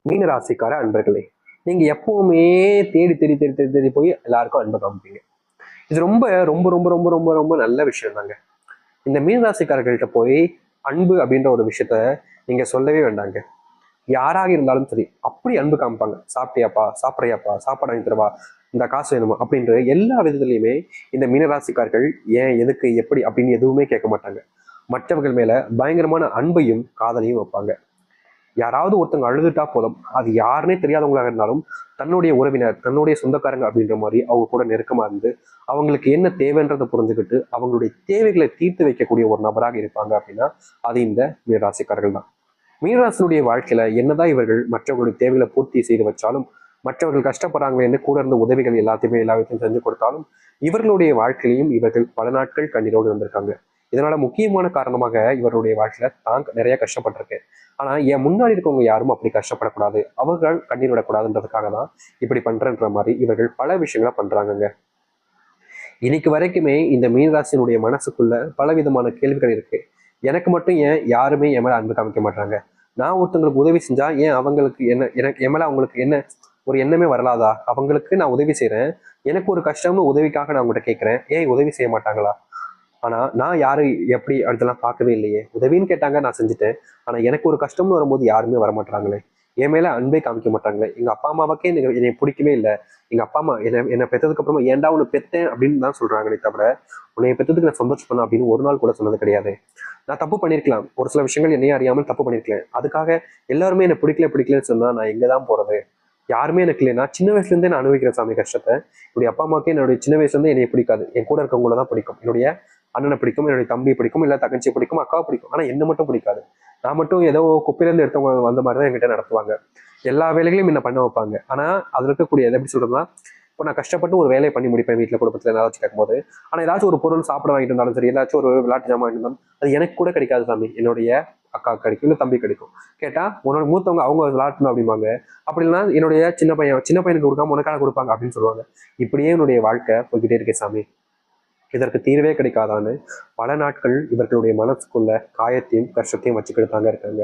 மீனராசிக்கார அன்பர்களே, நீங்க எப்பவுமே தேடி தேடி தேடி தேடி தேடி போய் எல்லாருக்கும் அன்பை காமிப்பீங்க. இது ரொம்ப ரொம்ப ரொம்ப ரொம்ப ரொம்ப ரொம்ப நல்ல விஷயம் தாங்க. இந்த மீனராசிக்காரர்கள்ட்ட போய் அன்பு அப்படின்ற ஒரு விஷயத்த நீங்க சொல்லவே வேண்டாங்க. யாராக இருந்தாலும் சரி, அப்படி அன்பு காமிப்பாங்க. சாப்பிட்டியாப்பா, சாப்பிட்றியாப்பா, சாப்பாடு வாங்கி தரவா, இந்த காசு வேணுமா அப்படின்ற எல்லா விதத்துலையுமே இந்த மீனராசிக்காரர்கள் ஏன், எதுக்கு, எப்படி அப்படின்னு எதுவுமே கேட்க மாட்டாங்க. மற்றவர்கள் மேல பயங்கரமான அன்பையும் காதலையும் வைப்பாங்க. யாராவது ஒருத்தவங்க அழுதுட்டா போதும், அது யாருன்னே தெரியாதவங்களாக இருந்தாலும் தன்னுடைய உறவினர், தன்னுடைய சொந்தக்காரங்க அப்படின்ற மாதிரி அவங்க கூட நெருக்கமா இருந்து அவங்களுக்கு என்ன தேவைன்றதை புரிஞ்சுக்கிட்டு அவங்களுடைய தேவைகளை தீர்த்து வைக்கக்கூடிய ஒரு நபராக இருப்பாங்க அப்படின்னா அது இந்த மீனராசிக்காரர்கள் தான். மீனராசினுடைய வாழ்க்கையில என்னதான் இவர்கள் மற்றவர்களுடைய தேவைகளை பூர்த்தி செய்து வச்சாலும், மற்றவர்கள் கஷ்டப்படுறாங்களேன்னு கூட இருந்த உதவிகள் எல்லாத்தையுமே எல்லாத்தையும் செஞ்சு கொடுத்தாலும், இவர்களுடைய வாழ்க்கையிலையும் இவர்கள் பல நாட்கள் கண்ணீரோடு இருந்திருக்காங்க. இதனால முக்கியமான காரணமாக இவருடைய வாழ்க்கையில தான் நிறைய கஷ்டப்பட்டிருக்கேன், ஆனா என் முன்னாடி இருக்கவங்க யாரும் அப்படி கஷ்டப்படக்கூடாது, அவர்கள் கண்ணீர் விடக்கூடாதுன்றதுக்காக தான் இப்படி பண்றன்ற மாதிரி இவர்கள் பல விஷயங்களை பண்றாங்கங்க. இன்னைக்கு வரைக்குமே இந்த மீனராசினுடைய மனசுக்குள்ள பல விதமான கேள்விகள் இருக்கு. எனக்கு மட்டும் ஏன் யாருமே என் மேல அன்பு காமிக்க மாட்டாங்க? நான் ஒருத்தவங்களுக்கு உதவி செஞ்சா ஏன் அவங்களுக்கு என்ன, எனக்கு என் மேல அவங்களுக்கு என்ன ஒரு எண்ணமே வரலாதா? அவங்களுக்கு நான் உதவி செய்யறேன், எனக்கு ஒரு கஷ்டம்னு உதவிக்காக நான் உங்கள்கிட்ட கேட்கிறேன், ஏன் உதவி செய்ய மாட்டாங்களா? ஆனா நான் யாரு எப்படி அதெல்லாம் பார்க்கவே இல்லையே. உதவின்னு கேட்டாங்க, நான் செஞ்சுட்டேன். ஆனா எனக்கு ஒரு கஷ்டம்னு வரும்போது யாருமே வரமாட்டாங்களே, என் மேல அன்பே காமிக்க மாட்டாங்களே. எங்க அப்பா அம்மாவுக்கே என்னை பிடிக்கவே இல்லை. எங்க அப்பா அம்மா என்னை பெற்றதுக்கு அப்புறமா ஏன்டா உன்னை பெத்தேன் அப்படின்னு தான் சொல்றாங்களே தவிர, உன்னை பெற்றதுக்கு நான் சந்தோஷப்படணும் அப்படின்னு ஒரு நாள் கூட சொன்னது கிடையாது. நான் தப்பு பண்ணிருக்கலாம், ஒரு சில விஷயங்கள் என்னையே அறியாமல் தப்பு பண்ணிருக்கேன். அதுக்காக எல்லாருமே என்னை பிடிக்கலன்னு சொன்னா நான் எங்கதான் போறது? யாருமே எனக்கு இல்லைன்னா சின்ன வயசுல இருந்தே நான் அனுபவிக்கிறேன் சாமி கஷ்டத்தை. என்னுடைய அப்பா அம்மாவுக்கே என்னுடைய சின்ன வயசுல இருந்தே என்னை பிடிக்காது, என் கூட இருக்கவங்கள தான் பிடிக்கும். என்னுடைய அண்ணனை பிடிக்கும், என்னுடைய தம்பி பிடிக்கும், இல்லை தங்கச்சியை பிடிக்கும், அக்காவை பிடிக்கும். ஆனா என்ன மட்டும் பிடிக்காது. நான் மட்டும் ஏதோ குப்பையிலேருந்து எடுத்தவங்க வந்த மாதிரி தான் என்கிட்ட நடத்துவாங்க. எல்லா வேலைகளையும் என்ன பண்ண வைப்பாங்க. ஆனா அதுல இருக்கக்கூடிய எப்படி சொல்றதுன்னா, இப்போ நான் கஷ்டப்பட்டு ஒரு வேலையை பண்ணி முடிப்பேன் வீட்டில் குடும்பத்தில் ஏதாச்சும் கேட்கும்போது. ஆனால் ஏதாச்சும் ஒரு பொருள் சாப்பிட வாங்கிட்டு இருந்தாலும் சரி, ஏதாச்சும் ஒரு விளையாட்டு ஜாமான் வாங்கிட்டு இருந்தாலும் அது எனக்கு கூட கிடைக்காது சாமி, என்னுடைய அக்கா கிடைக்கும், இல்லை தம்பி கிடைக்கும். கேட்டா உன்னோட மூத்தவங்க அவங்க விளையாட்டணும் அப்படிம்பாங்க. அப்படி இல்லைன்னா என்னுடைய சின்ன பையனுக்கு கொடுக்காம உனக்காக கொடுப்பாங்க அப்படின்னு சொல்லுவாங்க. இப்படியே என்னுடைய வாழ்க்கை போய்கிட்டே இருக்கே சாமி, இதற்கு தீர்வே கிடைக்காதான்னு பல நாட்கள் இவர்களுடைய மனசுக்குள்ள காயத்தையும் கஷ்டத்தையும் வச்சுக்கிட்டு தாங்க இருக்காங்க.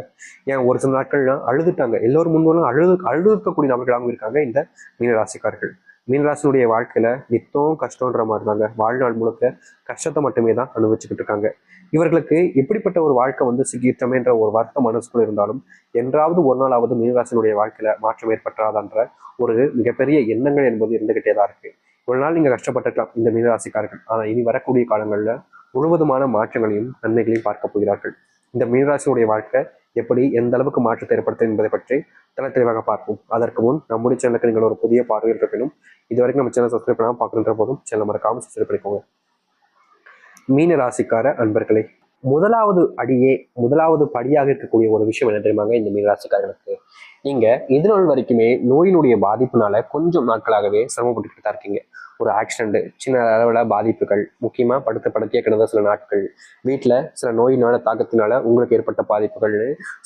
ஏன் ஒரு சில நாட்கள்லாம் அழுதுட்டாங்க, எல்லோரும் முன்வரும் அழுதுக்கக்கூடிய நபர்களாகவும் இருக்காங்க இந்த மீனராசிக்காரர்கள். மீனராசினுடைய வாழ்க்கையில நித்தம் கஷ்டன்ற மாதிரி தாங்க, வாழ்நாள் முழுக்க கஷ்டத்தை மட்டுமே தான் அனுபவிச்சுக்கிட்டு இருக்காங்க. இவர்களுக்கு இப்படிப்பட்ட ஒரு வாழ்க்கை வந்து சிக்கிட்டமேன்ற ஒரு வருத்தம் மனசுக்குள்ள இருந்தாலும், என்றாவது ஒரு நாளாவது மீனராசினுடைய வாழ்க்கையில மாற்றம் ஏற்பட்டாதான்ற ஒரு மிகப்பெரிய எண்ணங்கள் என்பது இருந்துகிட்டே தான் இருக்கு. ஒரு நாள் நீங்க கஷ்டப்பட்டிருக்கலாம் இந்த மீனராசிக்காரர்கள், ஆனா இனி வரக்கூடிய காலங்கள்ல முழுவதுமான மாற்றங்களையும் நன்மைகளையும் பார்க்க போகிறார்கள். இந்த மீனராசியுடைய வாழ்க்கை எப்படி எந்த அளவுக்கு மாற்றத்தை ஏற்படுத்தும் என்பதை பற்றி தெளிவாக பார்ப்போம். அதற்கு முன் நம்முடைய சேனலுக்கு நீங்கள் ஒரு புதிய பார்வையில் இருப்பினும் இதுவரைக்கும் நம்ம சேனல் சப்ஸ்கிரைப் பண்ணாமல் பார்க்கணுன்ற போதும் சேனல் மறக்காம சப்ஸ்கிரைப் பண்ணிக்கோங்க. மீன ராசிக்கார அன்பர்களே, முதலாவது படியாக இருக்கக்கூடிய ஒரு விஷயம் என்ன தெரியுமாங்க? இந்த மீனராசிக்காரர்களுக்கு நீங்க இது நாள் வரைக்குமே நோயினுடைய பாதிப்புனால கொஞ்சம் நாட்களாகவே சிரமப்பட்டுக்கிட்டு தான் இருக்கீங்க. ஒரு ஆக்சிடென்ட், சின்ன அளவுல பாதிப்புகள், முக்கியமா படுக்கையே கிடந்த சில நாட்கள், வீட்டுல சில நோயினால தாக்கத்தினால உங்களுக்கு ஏற்பட்ட பாதிப்புகள்,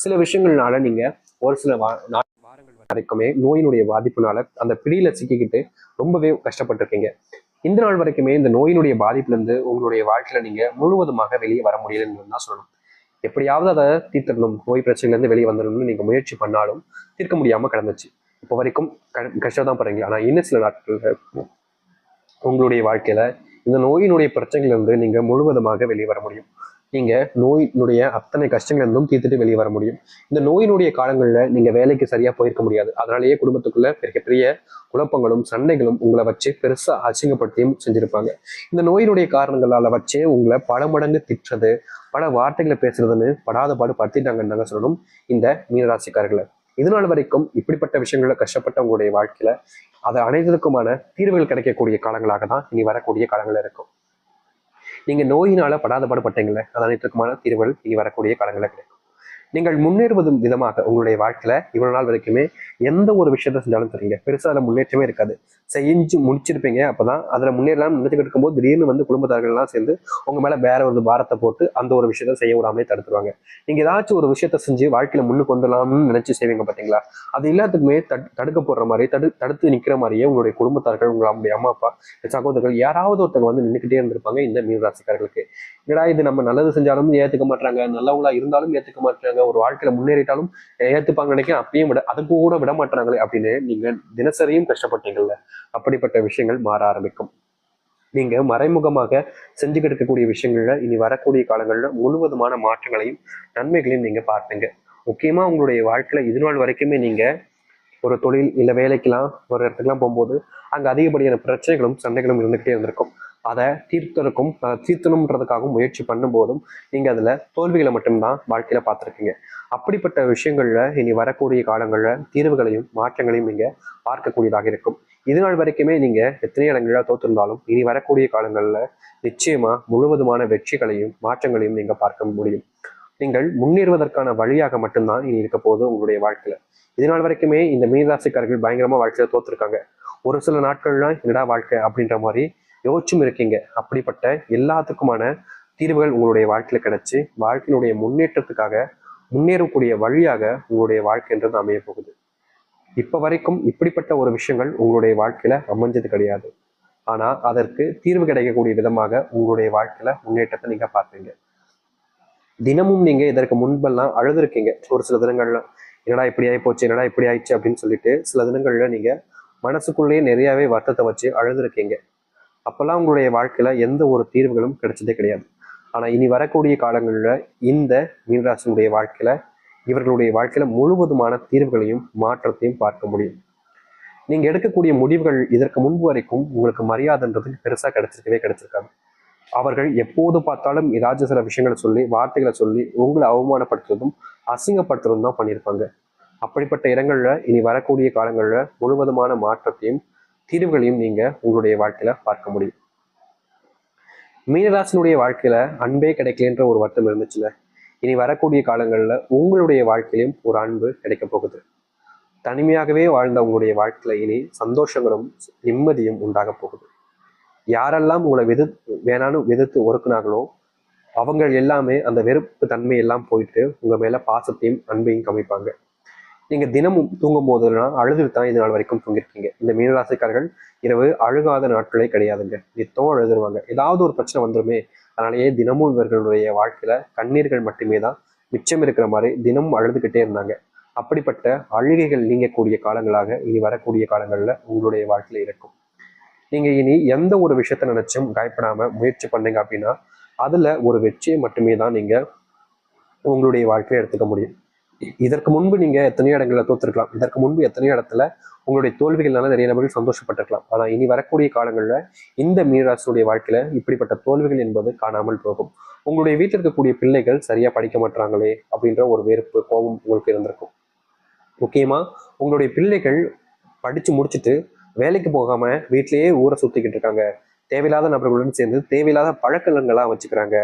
சில விஷயங்கள்னால நீங்க ஒரு சில வாரங்கள் வரைக்குமே நோயினுடைய பாதிப்புனால அந்த பிடியில சிக்கிக்கிட்டு ரொம்பவே கஷ்டப்பட்டிருக்கீங்க. இந்த நாள் வரைக்குமே இந்த நோயினுடைய பாதிப்புல இருந்து உங்களுடைய வாழ்க்கையில நீங்க முழுவதுமாக வெளியே வர முடியலன்னு தான் சொல்லணும். எப்படியாவது அதை தீர்த்தரணும், நோய் பிரச்சனைல இருந்து வெளியே வந்துடணும்னு நீங்க முயற்சி பண்ணாலும் தீர்க்க முடியாம கிடந்துச்சு. இப்போ வரைக்கும் கஷ்டம் தான் போறீங்க. ஆனா இன்னும் சில நாட்கள் உங்களுடைய வாழ்க்கையில இந்த நோயினுடைய பிரச்சனைகள் இருந்து நீங்க முழுவதுமாக வெளியே வர முடியும். நீங்க நோயினுடைய அத்தனை கஷ்டங்கள் இருந்தும் தீர்த்துட்டு வெளியே வர முடியும். இந்த நோயினுடைய காலங்கள்ல நீங்க வேலைக்கு சரியா போயிருக்க முடியாது. அதனாலேயே குடும்பத்துக்குள்ள பெரிய குழப்பங்களும் சண்டைகளும் உங்களை வச்சு பெருசா அசிங்கப்படுத்தியும் செஞ்சிருப்பாங்க. இந்த நோயினுடைய காரணங்களால வச்சே உங்களை பல மடங்கு திட்டுறது, பல வார்த்தைகளை பேசுறதுன்னு படாத பாடு படுத்திட்டாங்கன்னு தாங்க சொல்லணும் இந்த மீனராசிக்காரர்களை. இதனால் வரைக்கும் இப்படிப்பட்ட விஷயங்கள கஷ்டப்பட்ட உங்களுடைய வாழ்க்கையில அதை அனைவருக்குமான தீர்வுகள் கிடைக்கக்கூடிய காலங்களாக தான் இனி வரக்கூடிய காலங்கள் இருக்கும். நீங்க நோயினால படாத பாடுபட்டீங்கல்ல, அது அனைத்துக்குமான தீர்வுகள் இனி வரக்கூடிய காலங்களில் கிடைக்கும். நீங்கள் முன்னேறுவது விதமாக உங்களுடைய வாழ்க்கையில இவ்வளவு நாள் வரைக்குமே எந்த ஒரு விஷயத்த செஞ்சாலும் தெரியுங்க, பெருசா அதுல முன்னேற்றமே இருக்காது. செஞ்சு முடிச்சிருப்பீங்க. அப்பதான் அதுல முன்னேறலாம் நினைச்சுக்கிட்டு இருக்கும்போது திடீர்னு வந்து குடும்பத்தார்கள் எல்லாம் சேர்ந்து உங்க மேல வேற ஒரு பாரத்தை போட்டு அந்த ஒரு விஷயத்த செய்ய விடாமலே தடுத்துருவாங்க. நீங்க ஏதாச்சும் ஒரு விஷயத்த செஞ்சு வாழ்க்கையில முன்னுக்கு வந்துடலாம்னு நினைச்சு செய்வீங்க பாத்தீங்களா, அது எல்லாத்துக்குமே தடுக்க போடுற மாதிரி தடுத்து நிக்கிற மாதிரியே உங்களுடைய குடும்பத்தார்கள், உங்களுடைய அம்மா அப்பா, சகோதரர்கள் யாராவது ஒருத்தவங்க வந்து நின்றுக்கிட்டே இருந்திருப்பாங்க இந்த மீனராசிக்காரர்களுக்கு. என்னடா இது, நம்ம நல்லது செஞ்சாலும் ஏத்துக்க மாட்டாங்க, நல்லவங்களா இருந்தாலும் ஏத்துக்க மாட்டாங்க, மாட்டாங்க, ஒரு வாழ்க்கையில முன்னேறிட்டாலும் ஏத்துப்பாங்க நினைக்கிறேன், அப்பயும் அது கூட விட மாட்டாங்களே அப்படின்னு நீங்க தினசரியும் கஷ்டப்பட்டீங்கல்ல, அப்படிப்பட்ட விஷயங்கள் மாற ஆரம்பிக்கும். நீங்க மறைமுகமாக செஞ்சுக்கிட்டு இருக்கக்கூடிய விஷயங்கள்ல இனி வரக்கூடிய காலங்கள்ல முழுவதுமான மாற்றங்களையும் நன்மைகளையும் நீங்க பார்ப்பீங்க. முக்கியமா உங்களுடைய வாழ்க்கையில இது நாள் வரைக்குமே நீங்க ஒரு தொழில் இல்லை வேலைக்கெல்லாம் ஒரு இடத்துக்குலாம் போகும்போது அங்கே அதிகப்படியான பிரச்சனைகளும் சண்டைகளும் இருந்துகிட்டே இருந்திருக்கும். அதை தீர்த்தணுன்றதுக்காகவும் முயற்சி பண்ணும்போதும் நீங்கள் அதில் தோல்விகளை மட்டும்தான் வாழ்க்கையில் பார்த்துருக்கீங்க. அப்படிப்பட்ட விஷயங்கள்ல இனி வரக்கூடிய காலங்களில் தீர்வுகளையும் மாற்றங்களையும் நீங்கள் பார்க்கக்கூடியதாக இருக்கும். இது நாள் வரைக்குமே நீங்கள் எத்தனை இடங்களில் தோற்றிருந்தாலும் இனி வரக்கூடிய காலங்களில் நிச்சயமா முழுவதுமான வெற்றிகளையும் மாற்றங்களையும் நீங்கள் பார்க்க முடியும். நீங்கள் முன்னேறுவதற்கான வழியாக மட்டும்தான் இனி இருக்க போகுது உங்களுடைய வாழ்க்கையில. இது நாள் வரைக்குமே இந்த மீனராசிக்காரர்கள் பயங்கரமா வாழ்க்கையில தோத்துருக்காங்க. ஒரு சில நாட்கள்லாம் என்னடா வாழ்க்கை அப்படின்ற மாதிரி யோசிச்சும் இருக்கீங்க. அப்படிப்பட்ட எல்லாத்துக்குமான தீர்வுகள் உங்களுடைய வாழ்க்கையில கிடைச்சு வாழ்க்கையினுடைய முன்னேற்றத்துக்காக முன்னேறக்கூடிய வழியாக உங்களுடைய வாழ்க்கைன்றது அமைய போகுது. இப்ப வரைக்கும் இப்படிப்பட்ட ஒரு விஷயங்கள் உங்களுடைய வாழ்க்கையில அமைஞ்சது கிடையாது. ஆனா அதற்கு தீர்வு கிடைக்கக்கூடிய விதமாக உங்களுடைய வாழ்க்கையில முன்னேற்றத்தை நீங்க பார்ப்பீங்க. தினமும் நீங்க இதற்கு முன்பெல்லாம் அழுதுருக்கீங்க. ஒரு சில தினங்கள்ல என்னடா இப்படி ஆகி போச்சு, என்னடா இப்படி ஆயிடுச்சு அப்படின்னு சொல்லிட்டு சில தினங்கள்ல நீங்க மனசுக்குள்ளேயே நிறையவே வருத்தத்தை வச்சு அழுதுருக்கீங்க. அப்பெல்லாம் உங்களுடைய வாழ்க்கையில எந்த ஒரு தீர்வுகளும் கிடைச்சதே கிடையாது. ஆனா இனி வரக்கூடிய காலங்கள்ல இந்த மீனராசினுடைய வாழ்க்கையில இவர்களுடைய வாழ்க்கையில முழுவதுமான தீர்வுகளையும் மாற்றத்தையும் பார்க்க முடியும். நீங்க எடுக்கக்கூடிய முடிவுகள் இதற்கு முன்பு வரைக்கும் உங்களுக்கு மரியாதைன்றது பெருசா கிடைச்சிருக்காது. அவர்கள் எப்போது பார்த்தாலும் ஏதாச்சும் சில விஷயங்களை சொல்லி வார்த்தைகளை சொல்லி உங்களை அவமானப்படுத்துறதும் அசிங்கப்படுத்துறதும் தான் பண்ணியிருப்பாங்க. அப்படிப்பட்ட இடங்கள்ல இனி வரக்கூடிய காலங்கள்ல முழுவதுமான மாற்றத்தையும் தீர்வுகளையும் நீங்க உங்களுடைய வாழ்க்கையில பார்க்க முடியும். மீனராசினுடைய வாழ்க்கையில அன்பே கிடைக்கலன்ற ஒரு வருத்தம் இருந்துச்சுல, இனி வரக்கூடிய காலங்கள்ல உங்களுடைய வாழ்க்கையிலும் ஒரு அன்பு கிடைக்க போகுது. தனிமையாகவே வாழ்ந்த உங்களுடைய வாழ்க்கையில இனி சந்தோஷங்களும் நிம்மதியும் உண்டாக போகுது. யாரெல்லாம் உங்களை வேணான்னு எதிர்த்து ஒறுக்குனாங்களோ அவங்க எல்லாமே அந்த வெறுப்பு தன்மை எல்லாம் போயிட்டு உங்க மேல பாசத்தையும் அன்பையும் கமிப்பாங்க. நீங்க தினமும் தூங்கும் போதெல்லாம் அழுதுட்டு தான் இது நாள் வரைக்கும் தூங்கிருக்கீங்க. இந்த மீனராசிக்காரர்கள் இரவு அழுகாத நாட்களே கிடையாதுங்க. நித்தம் அழுதுருவாங்க. ஏதாவது ஒரு பிரச்சனை வந்துருமே, அதனாலேயே தினமும் இவர்களுடைய வாழ்க்கையில கண்ணீர்கள் மட்டுமே தான் மிச்சம் இருக்கிற மாதிரி தினமும் அழுதுகிட்டே இருந்தாங்க. அப்படிப்பட்ட அழுகைகள் நீங்கக்கூடிய காலங்களாக இனி வரக்கூடிய காலங்கள்ல உங்களுடைய வாழ்க்கையில இருக்கும். நீங்க இனி எந்த ஒரு விஷயத்த நினைச்சும் பயப்படாம முயற்சி பண்ணீங்க அப்படின்னா அதுல ஒரு வெற்றியை மட்டுமே தான் நீங்க உங்களுடைய வாழ்க்கையை எடுத்துக்க முடியும். இதற்கு முன்பு நீங்க எத்தனையோ இடங்கள்ல தோத்துருக்கலாம். இதற்கு முன்பு எத்தனையோ இடத்துல உங்களுடைய தோல்விகள்னால நிறைய நபர்கள் சந்தோஷப்பட்டிருக்கலாம். ஆனா இனி வரக்கூடிய காலங்கள்ல இந்த மீனராசியுடைய வாழ்க்கையில இப்படிப்பட்ட தோல்விகள் என்பது காணாமல் போகும். உங்களுடைய வீட்டில் இருக்கக்கூடிய பிள்ளைகள் சரியா படிக்க மாட்டாங்களே அப்படின்ற ஒரு வெறுப்பு கோபம் உங்களுக்கு இருந்திருக்கும். முக்கியமா உங்களுடைய பிள்ளைகள் படிச்சு முடிச்சுட்டு வேலைக்கு போகாம வீட்டிலேயே ஊரை சுத்திக்கிட்டு இருக்காங்க. தேவையில்லாத நபர்களுடன் சேர்ந்து தேவையில்லாத பழக்கங்கள்லாம் வச்சுக்கிறாங்க.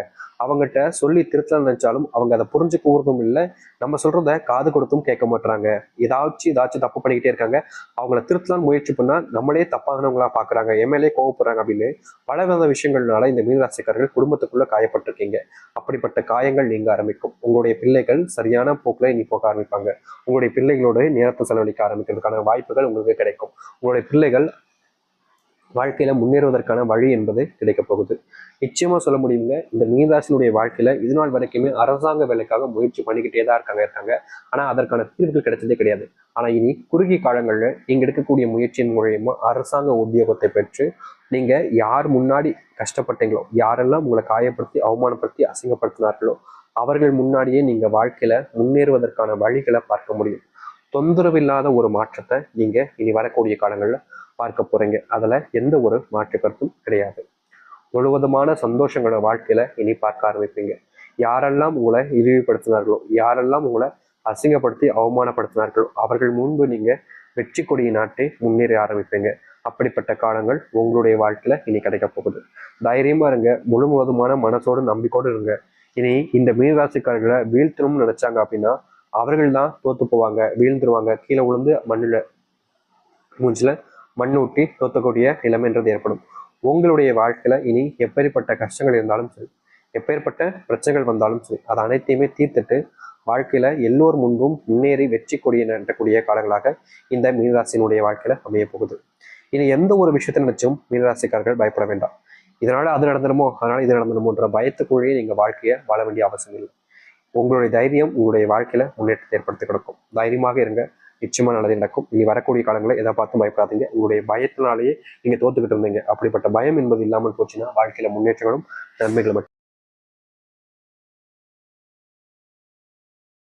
அவங்ககிட்ட சொல்லி திருத்தலாம் நினைச்சாலும் அவங்க அதை புரிஞ்சுக்கூறதும் இல்லை. நம்ம சொல்றத காது கொடுத்தும் கேட்க மாட்டாங்க. ஏதாச்சும் தப்பு பண்ணிக்கிட்டே இருக்காங்க. அவங்கள திருத்தலாம்னு முயற்சி பண்ணா நம்மளே தப்பானவங்களா பாக்குறாங்க, எம்எல்ஏ கோவப்படுறாங்க அப்படின்னு பல வித விஷயங்கள்னால இந்த மீனராசிக்காரர்கள் குடும்பத்துக்குள்ள காயப்பட்டிருக்கீங்க. அப்படிப்பட்ட காயங்கள் நீங்க ஆரம்பிக்கும். உங்களுடைய பிள்ளைகள் சரியான போக்குல இனி போக ஆரம்பிப்பாங்க. உங்களுடைய பிள்ளைகளோட நேரத்தை செலவழிக்க ஆரம்பிக்கிறதுக்கான வாய்ப்புகள் உங்களுக்கு கிடைக்கும். உங்களுடைய பிள்ளைகள் வாழ்க்கையில முன்னேறுவதற்கான வழி என்பது கிடைக்க போகுது. நிச்சயமா சொல்ல முடியுங்க, இந்த மீனராசினுடைய வாழ்க்கையில இது நாள் வரைக்குமே அரசாங்க வேலைக்காக முயற்சி பண்ணிக்கிட்டே தான் இருக்காங்க. ஆனா அதற்கான தீர்வுகள் கிடைச்சதே கிடையாது. ஆனா இனி குறுகிய காலங்கள்ல நீங்க எடுக்கக்கூடிய முயற்சியின் மூலியமா அரசாங்க உத்தியோகத்தை பெற்று நீங்க யார் முன்னாடி கஷ்டப்பட்டீங்களோ, யாரெல்லாம் உங்களை காயப்படுத்தி அவமானப்படுத்தி அசிங்கப்படுத்தினார்களோ அவர்கள் முன்னாடியே நீங்க வாழ்க்கையில முன்னேறுவதற்கான வழிகளை பார்க்க முடியும். தொந்தரவு இல்லாத ஒரு மாற்றத்தை நீங்க இனி வரக்கூடிய காலங்கள்ல பார்க்க போறீங்க. அதுல எந்த ஒரு மாற்று கருத்தும் கிடையாது. முழுவதுமான சந்தோஷங்களோட வாழ்க்கையில இனி பார்க்க ஆரம்பிப்பீங்க. யாரெல்லாம் உங்களை இழிவுபடுத்தினார்களோ, யாரெல்லாம் உங்களை அசிங்கப்படுத்தி அவமானப்படுத்தினார்களோ அவர்கள் முன்பு நீங்க வெற்றி கொடியை நாட்டி முன்னேற ஆரம்பிப்பீங்க. அப்படிப்பட்ட காலங்கள் உங்களுடைய வாழ்க்கையில இனி கிடைக்க போகுது. தைரியமா இருங்க, முழுவதுமான மனசோடு நம்பிக்கையோடு இருங்க. இனி இந்த மீனராசிக்காரர்களை வீழ்த்தணும்னு நினைச்சாங்க அப்படின்னா அவர்கள் தான் தோத்து போவாங்க, வீழ்ந்துருவாங்க, கீழே விழுந்து மூஞ்சில மண் ஊட்டி தோத்தக்கூடிய நிலைமைன்றது ஏற்படும். உங்களுடைய வாழ்க்கையில இனி எப்பேற்பட்ட கஷ்டங்கள் இருந்தாலும் சரி, எப்பேற்பட்ட பிரச்சனைகள் வந்தாலும் சரி, அதை அனைத்தையுமே தீர்த்துட்டு வாழ்க்கையில எல்லோர் முன்பும் முன்னேறி வெற்றி கொடியை நடத்தக்கூடிய காலங்களாக இந்த மீனராசினுடைய வாழ்க்கையில அமைய போகுது. இனி எந்த ஒரு விஷயத்தை நினைச்சும் மீனராசிக்காரர்கள் பயப்பட வேண்டாம். இதனால அது நடந்துடுமோ, அதனால இது நடந்துடுமோன்ற பயத்துக்குள்ளேயே நீங்க வாழ்க்கையை வாழ வேண்டிய அவசியம் இல்லை. உங்களுடைய தைரியம் உங்களுடைய வாழ்க்கையில முன்னேற்றத்தை ஏற்படுத்தி கொடுக்கும். தைரியமாக இருங்க, நிச்சயமா நல்லது நடக்கும். இனி வரக்கூடிய காலங்களில் எதை பார்த்து பயப்படாதீங்க. உங்களுடைய பயத்தினாலேயே நீங்க தோத்துக்கிட்டு இருந்தீங்க. அப்படிப்பட்ட பயம் என்பது இல்லாமல் போச்சுன்னா வாழ்க்கையில முன்னேற்றங்களும் நன்மைகளும்